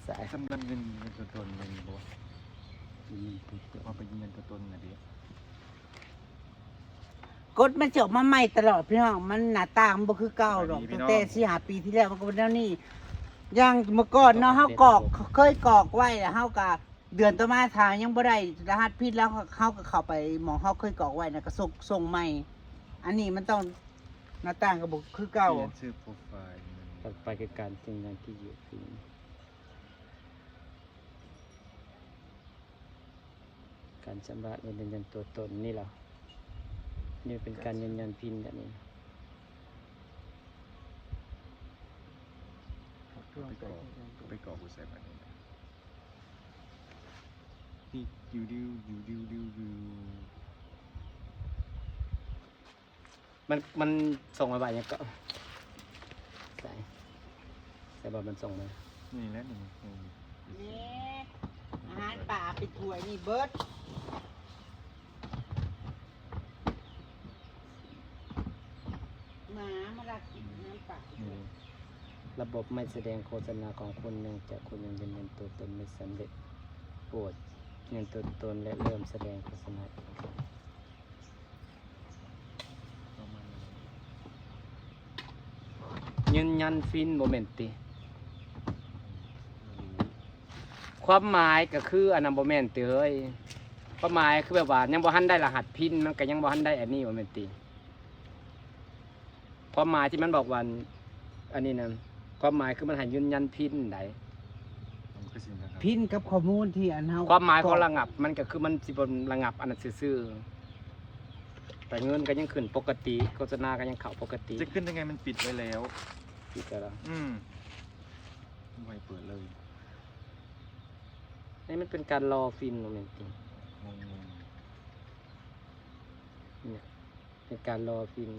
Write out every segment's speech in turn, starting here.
สาย สำนักเงินตัวตนเงินบ่พอไปยืนยันตัวตนน่ะดิ กดมันจบมาใหม่ตลอดพี่น้องมันหน้าต่างบ่คือเก่าหรอกตั้งแต่4-5 ปีที่แล้วมันก็เป็นแนวนี้อย่างเมื่อก่อนเนาะเฮากรอกเคยกรอกไว้แล้วเฮาก็เดือนต่อมาถ้ายังบ่ได้รหัสผิดแล้วเฮาก็เข้าไปหม้องเฮาเคยกรอกไว้น่ะก็ส่งใหม่อันนี้มันต้องหน้าต่างก็บ่คือเก่า เปลี่ยนชื่อโปรไฟล์มัน ต่อไปคือการจริงงานที่อยู่พินการชำระเงินยืนยันตัวตนนี่เหรอนี่เป็นการยืนยันพินแบบนี้ ไปก่อผู้ใส่บัตรนี่นี่ดิวมันส่งมาบ่ายยังก็ใส่บอลมันส่งมา นี่แหละนี่ นี่อาหารป่าไปถ้วยนี่เบิดหมามาลักกินอาหารป่า นี่ ระบบไม่แสดงโฆษณาของคุณเนื่องจากคุณยังยืนยันตัวตนไม่สำเร็จโปรดยืนยันตัวตนและเริ่มแสดงโฆษณา ประมาณนั้น ยืนยันฟินโมเมนติความหมายก็คืออันนั้นโมเมนติเฮ้ยความหมายคือแบบว่ายังบ่ทันได้รหัสพินมันก็ยังบ่ทันได้อันนี้โมเมนติความหมายที่มันบอกว่าอันนี้นะความหมายคือมันให้ยืนยันพินได มันคือสิ่งนะครับ พินกับข้อมูลที่อันเฮา ความหมายของระงับมันก็คือมันสิบระงับอันนั้นซื่อๆแต่เงินก็ยังขึ้นปกติโฆษณาก็ยังเข้าปกติ จะขึ้นยังไงมันปิดไว้แล้ว อีกแล้ว ไว้เปิดเลย นี่มันเป็นการรอฟินโมเมนติ งง เนี่ยเป็นการรอฟิน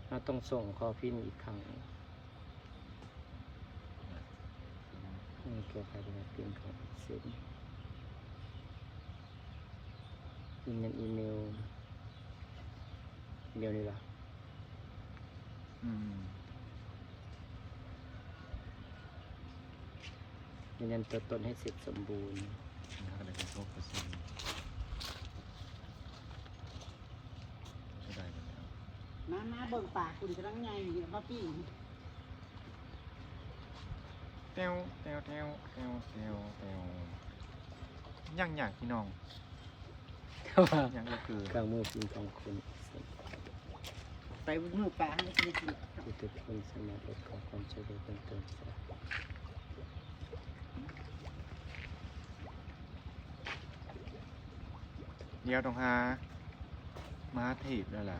เราต้องส่งคอฟินอีกครั้งนี่เกี่ยวกับการฟินของเซ็นยืนยันอีเมลนี่ล่ะ ยืนยันตัวตนให้เสร็จสมบูรณ์ นะก็เลยเป็นโซ่เปอร์เซ็นต์ไม่ได้กันแล้ว มาเบิ่งปากคุณกำลังไงอยู่มาปิ้ง เตียวอย่างพี่น้อง แต่ว่า อย่างก็คือ เครื่องมือพิมพ์ของคุณ ไปมือปลาให้กินกิน ทุกคนสามารถลดความใช้เร็วเพิ่มเติมได้ เดี๋ยวต้องหามาถีบแล้วล่ะ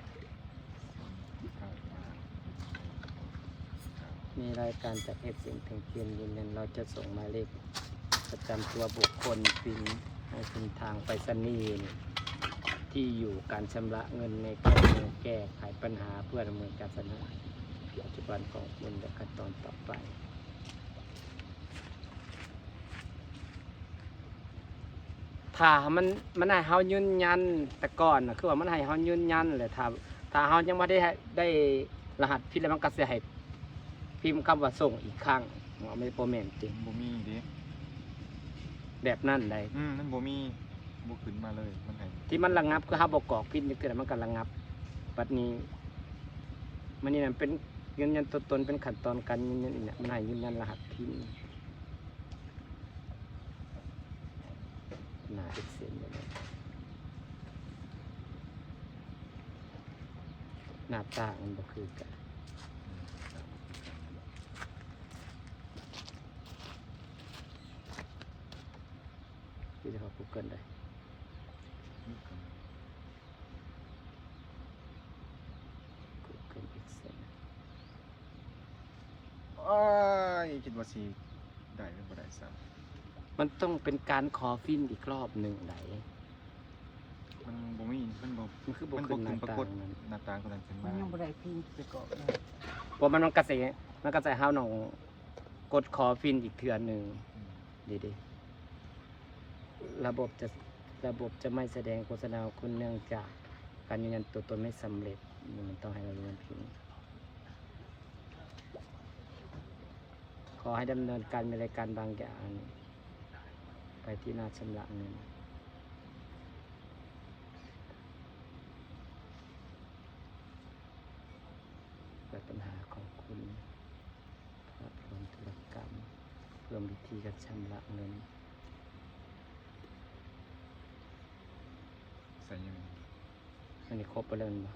มีรายการจากเอฟเสียงเพลงเพียนยืนยันเราจะส่งหมายเลขประจำตัวบุคคลพินให้เป็นทางไปรษณีย์ที่อยู่การชำระเงินในการแก้ไขปัญหาเพื่อดำเนินการสนับปัจจุบันของคุณและขั้นตอนต่อไปถ้ามันให้เฮายืนยันแต่ก่อนนะคือว่ามันให้เฮายืนยันเลยถ้าเฮายังไม่ได้รหัสพินแล้วมันก็จะให้พิมพ์คำว่าส่งอีกครั้งว่าไม่โปรเมนติ บ่มีดิ แบบนั้นได้ มันบ่มีบ่ขึ้นมาเลยมันให้ ที่มันระงับคือเฮาบ่กรอกพินนี่คือมันก็ระงับบัดนี้มันนี่นั่นเป็นยืนยันตัวตนเป็นขั้นตอนการยืนยันเนี่ยมันให้ยืนยันรหัสพินหน้า Excel เลยนะหน้าตามันบ่คือกันที่จะเข้า Google ได้ Google Excel อ้ายคิดว่าสิได้หรือบ่ได้ซ้ำ มันต้องเป็นการขอฟินอีกรอบหนึ่งไหน มันบ่มีมันบ่ มันคือบ่ มัน ขึ้ บ่ นห ขึ้ น้าน ปรา ตาก ฏ นั้น หน้าตาคนนั้นขึ้น มั มาน ยังบ่ได้พินไปก่อน เพราะมันกระแสเฮาหนองกดขอฟินอีกเทื่อหนึ่งดีๆระบบจะไม่แสดงโฆษณาของคุณเนื่องจากการยืนยันตัวตนไม่สำเร็จมันต้องให้เรายืนยันพิน ขอให้ดำเนินการในรายการบางอย่างไปที่หน้าชำระเงินเกิดปัญหาของคุณภาพรวมธุรกรรมเพิ่มวิธีการชำระเงิน ใส่ยังไง อันนี้ครบไปแล้วมั้ย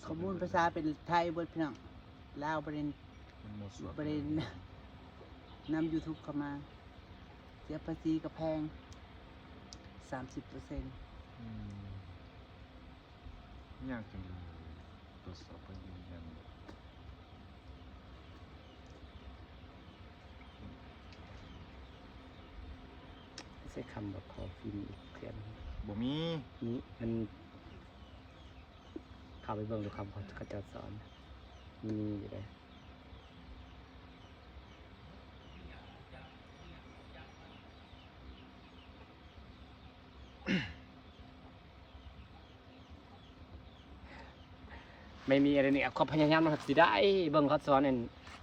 ข้อมูลภาษาเป็นไทยเบิดพี่น้องลาวประเด็น มันหมดส่วน ประเด็นนำ YouTube เข้ามาเสียภาษีกับแพง 30% ยากจังเลยตรวจสอบเพื่อยืนยัน ไม่ใช่คำแบบขอฟิล์มอีกเพียน บ่มี นี้มันเข้าไปเบิ่งดูคำเขาจะสอนมีอยู่เลยไม่มีอะไรเนี่ยเขาพยายามนะครับสิได้เบิ่งเขาสอนเนี่ย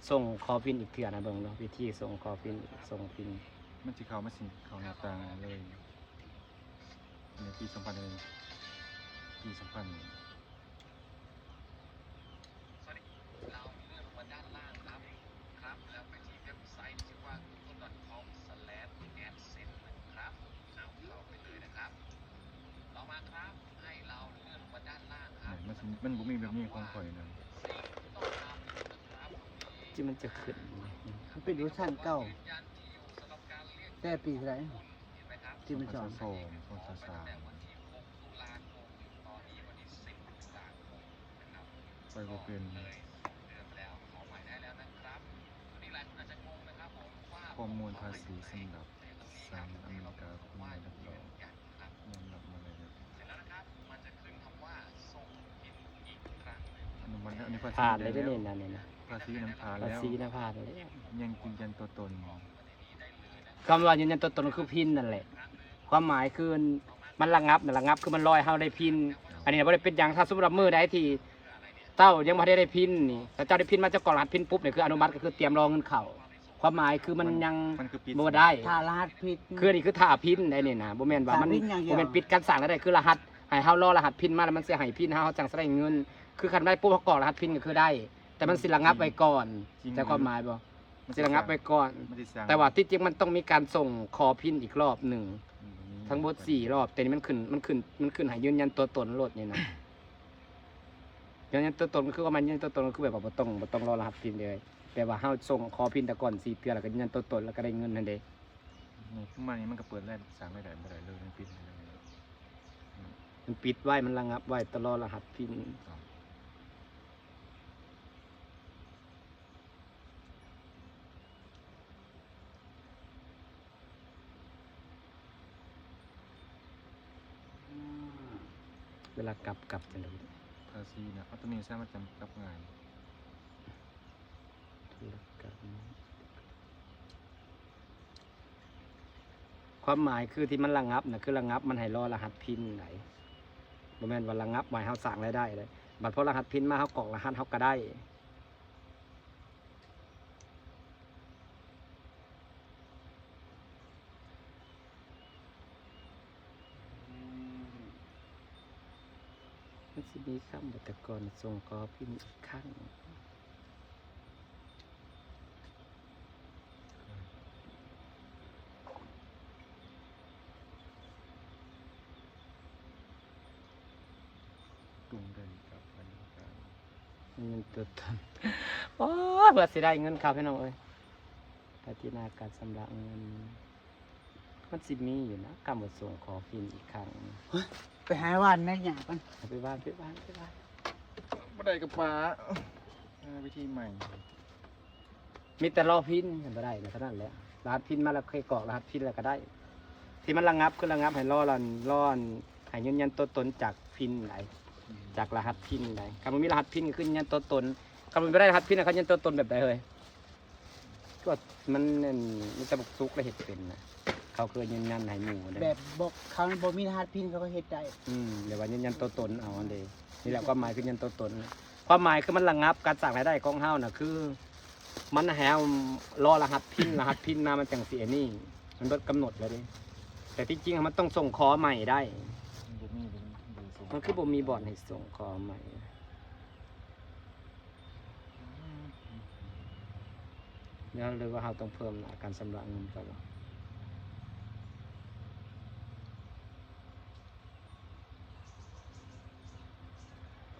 ส่งคอฟินอีกเถื่อนะเบิ่งเนาะวิธีส่งคอฟินส่งฟิน มันสิเข้ามาสิเข้าหน้าต่างเลยในปี2000เลยปี2000 มันบ่มีแบบนี้ของข่อยนะ ที่มันจะขึ้น มันเป็นเวอร์ชันเก่าแต่ปีเท่าไหร่ที่มันสอน 2002 2003ไปบ่เป็นข้อมูลภาษีสำหรับสหรัฐอเมริกาคุณไม่รับรองยอมรับมาเลยนะอันนี้ภาษี ผ่านเลยได้ แล้ เนี่ วย นะเนี่ยนะ ภาษีน้ำผ่าน ภา แล้ว ษีนะผ่านเลย ยังยืนยันตัวตน คำว่ายืนยันตัวตนคือพินนั่นแหละความหมายคือมันระงับนะระงับคือมันลอยเฮาได้พินอันนี้บ่ได้เป็นอย่างถ้าสมมุติว่ามือใดที่เต้ายังบ่ได้พินนี่แต่เจ้าได้พินมาเจ้ากรอกรหัสพินปุ๊บเนี่ยคืออนุมัติก็คือเตรียมรอเงินเข้าความหมายคือมันยัง มันคือปิด บ่ได้ ถ้ารหัสผิด คืออันนี่คือท่าพินได้นี่นะบ่แม่นว่ามัน ท่าพิณอย่างเดียว บ่แม่นปิดการสั่งได้คือรหัสให้เฮารอรหัสพินมาแล้วมันสิให้พินเฮาจังสิได้เงิน คือคันได้ปุ๊บเฮากรอกรหัสพินก็คือได้ แต่มันสิระงับไว้ก่อนแต่ความหมายบ่มันสิระงับไว้ก่อน มันสิสร้าง แต่ว่าที่จริงมันต้องมีการส่งคอพินอีกรอบหนึ่งทั้งหมด4รอบแต่นี่มันขึ้นให้ยืนยันตัวตนโลดนี่นะยืนยันตัวตนก็คือว่ามันยืนยันตัวตนก็คือแบบว่าบ่ต้องรอรหัสพินเลยแปลว่าเฮาส่งคอพินแต่ก่อน4เทื่อแล้วก็ยืนยันตัวตนแล้วก็ได้เงินนั่นเด้ นี่ขึ้นมานี่มันก็เปิดแรกสร้างไม่ได้บ่ได้เลยมันปิดให้เลย มันปิดไว้มันระงับไว้ตลอดรหัสพิน เวลากลับจังเลย ภาษีนะเอาตัวนี้สร้างมาจำกับงาน ธุรกรรมความหมายคือที่มันระงับนะคือระงับมันให้รอรหัสพินไหนบ่แม่นว่าระงับไว้เฮาสั่งรายได้เลยบัดพอรหัสพินมาเฮากรอกรหัสเฮาก็ได้มันสิมีคำบัตรกรส่งขอพินอีกครั้ง ตรงกันกับอันนี้การ เงินตัวตนโอ้เพื่อสิได้เงินครับพี่น้องเอ้ยพัฒนาการชำระเงิน มันสิมีอยู่นะกำหนดส่งขอพินอีกครั้ง ไปหาวันนั่นอย่างกัน ไปบ้าน บ่ได้กับป้าวิธีใหม่ มีแต่รอพินกันบ่ได้นะเท่านั้นแหละรหัสพินมาแล้วเคยกรอกรหัสพินแล้วก็ได้ ที่มันระงับคือระงับให้รอให้ยืนยันตัวตนจากพินไหนจากรหัสพินไหนคำว่ามีรหัสพินก็คือยืนยันตัวตนคำว่าไม่ได้รหัสพินนะเขายืนยันตัวตนแบบใดเลยก็มันจะบุกซุกและเห็ดเป็นนะเขาเคยยืนยันให้หมู่ได้ แบบบอกเขาบ่มีรหัสพินเขาก็เฮ็ดได้ เดี๋ยวว่ายืนยันตัวตนเอาอันเดนี่แหละความหมายคือยืนยันตัวตน ความหมายคือมันระงับการสั่งรายได้ของเฮาน่ะคือ มันแหวรอรหัสพินมามันจังเสียนี่มันเบิดกำหนดแล้วดิแต่ที่จริงมันต้องส่งคอใหม่ได้มันคือบ่มีบอร์ดให้ส่งคอใหม่แล้วเลยว่าเราต้องเพิ่มการชำระเงินก่อน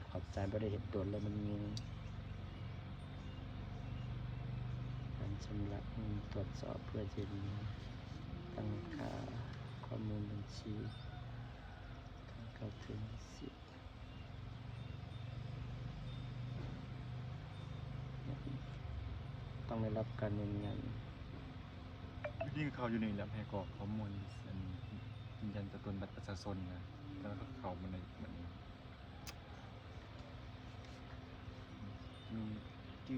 ขอบใจบ่ได้เห็นตัวแล้วมันมีการชำระเงินตรวจสอบเพื่อจะมีตั้งค่าข้อมูลบัญชีเข้าถึงสิทธิ์ต้องได้รับการยืนยัน ยิ่งเขาอยู่ในแลบให้กรอกข้อมูลยืนยันตัวตนบัตรประชาชนนะแล้วก็เข้ามาในเหมือนจู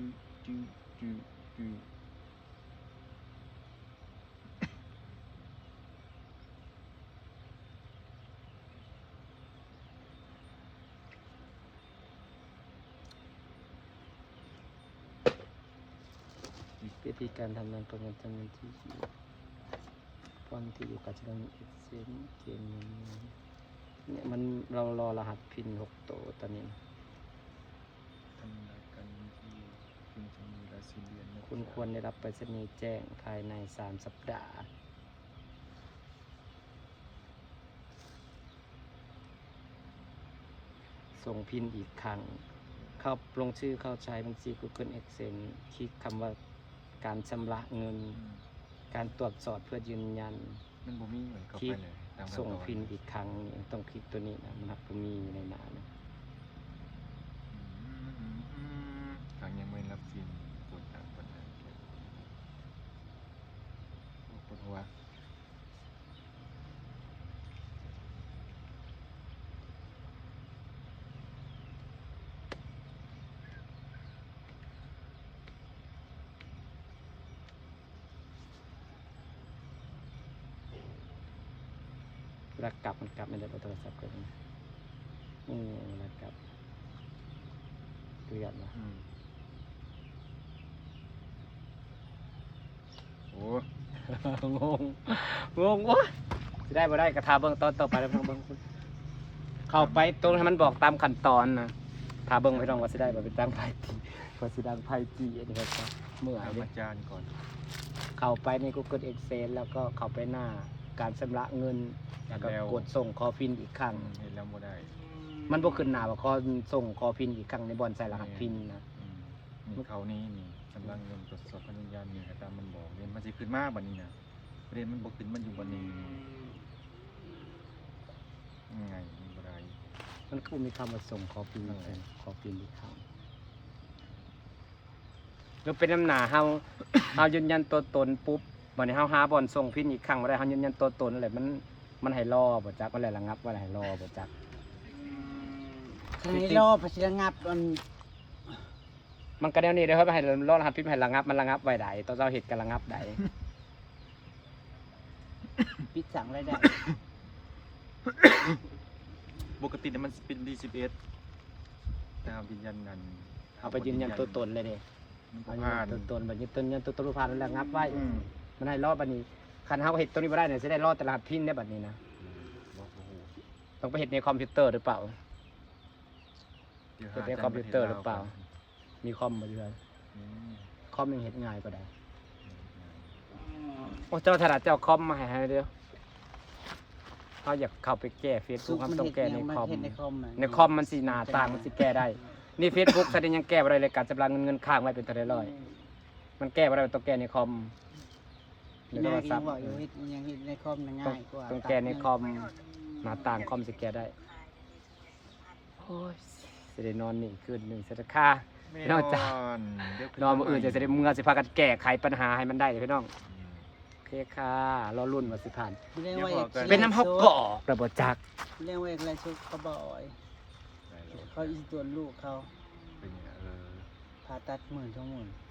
วิธีการทำงานประเมินจำนวนที่ฟอนต์ที่อยู่กับจำนวนเอ็กเซนเกมเนี่ยมันเรารอรหัสพิน6 ตัวตอนนี้ ทำรายการที่คุณจะมีราศีเรียนนะ คุณควรได้รับไปรษณีย์แจ้งภายใน3 สัปดาห์ส่งพินอีกครั้งเข้าลงชื่อเข้าใช้บัญชี Google Excel คลิกคำว่าการชำระเงิน การตรวจสอบเพื่อยืนยัน มันบ่มีเหมือนเข้า คลิ ไป ก เลยตามขั้นตอน ส่งพินอีกครั้งต้องคลิกตัวนี้นะมันหักตัวมีในหน้านะ ครั้งยังไม่รับพินปวดหนักปวดหนักปวดหัวเวลากลับมันกลับไม่ได้เอาโทรศัพท์กันนะเวลากลับดูยันนะ โอ้ งงวะจะได้บ่ได้กระทาเบิ้งตอนต่อไปแล้วเบิ้งเข้าไปตรงให้มันบอกตามขั้นตอนนะทาเบิ้งไม่ต้องว่าสิได้บ่เป็นตั้งไพ่ตีว่าสิดังไพ่ตีอันนี้ครับเมื่อไหร่ อาจารย์ก่อน เข้าไปใน Google Excel แล้วก็เข้าไปหน้าการชำระเงินแล้วก็กดส่งคอพินอีกครั้ง เห็นแล้วบ่ได้ มันบ่ขึ้นหน้าว่าขอส่งคอพินอีกครั้งในบอลใส่รหัสพินนะ นี่เขานี่กำลังเงินตรวจสอบพนักงานนี่ตามมันบอกเรียนมันจะขึ้นมาบัดนี้นะประเด็นมันบอกขึ้นมันอยู่บัดนี้ยังไงมันบ่ได้ มันก็มีคำว่าส่งคอพินคอพินอีกครั้งแล้วเป็นน้ำหนาเฮา ยืนยันตัวตนปุ๊บวันนี้เฮาหาบอลส่งพินอีกครั้งบ่ได้เฮายืนยันตัวตนอะไรมันให้รอบ่จักมันแหละระงับว่าให้รอบ่จัก ทางนี้รอพระชิระงับมันก็แนวนี้เด้อครับให้รอรหัสพินให้ระงับมันระงับไว้ได้ตอนเจ้าเฮ็ดก็ระงับได้ ปิดสั่งอะไรได้ ปกติเนี่ยมันเป็นดี11แต่เอายืนยันนั่น เอาไปยืนยันตัวตนเลยเด้ มัน เอา ก็ ยืน ผ่า ยั น นตัวตนบัดนี้ตัวยันตัวตนรูปภาพมันระงับไว้มันให้รอบัดนี้คันเฮาเฮ็ดตัวนี้บ่ได้เนี่ยสิได้รอแต่รหัสพินได้บัดนี้นะ บอกโอ้โห ต้องไปเฮ็ดในคอมพิวเตอร์หรือเปล่า ดี๋ยว เฮ็ดในคอมพิวเตอร์หรือเปล่า มีคอมบ่อยู่แล้ว อืม คอมยังเฮ็ดง่ายกว่าได้โอ้เจ้าถนัดเจ้าคอมมาให้เด้อเฮาอยากเข้าไปแก้ Facebook เฮาต้องแก้ในคอม ในคอมมันสิหน้าต่างมันสิแก้ได้ นี่ Facebook แสดงยังแก้บ่ได้เลยการชำระเงินค้างไว้เป็นเท่าใดร้อยมันแก้บ่ได้ต้องแก้ในคอมในโทรศัพท์ ยังในคอมง่ายกว่า ต้องแก้ในคอมหน้าต่างคอมสิแก้ได้โอ้ยสิได้นอนนี่คืนหนึงสิได้ค่า ไม่ นอนจ้ะ เดี๋ยวขึ้ นอนมื้ออื่นจะได้เมื่อสิพากันแก้ไขปัญหาให้มันได้พี่น้อง อืม โอเคค่ะรอรุ่นว่าสิผ่าน เรียกว่า เป็นน้ำเฮากอกระบ่จัก เรียกว่าอะไรชุกเขาบ่อย ได้แล้ว เขาอีตัวลูกเขา เป็นไง ผ่าตัด10,000 20,000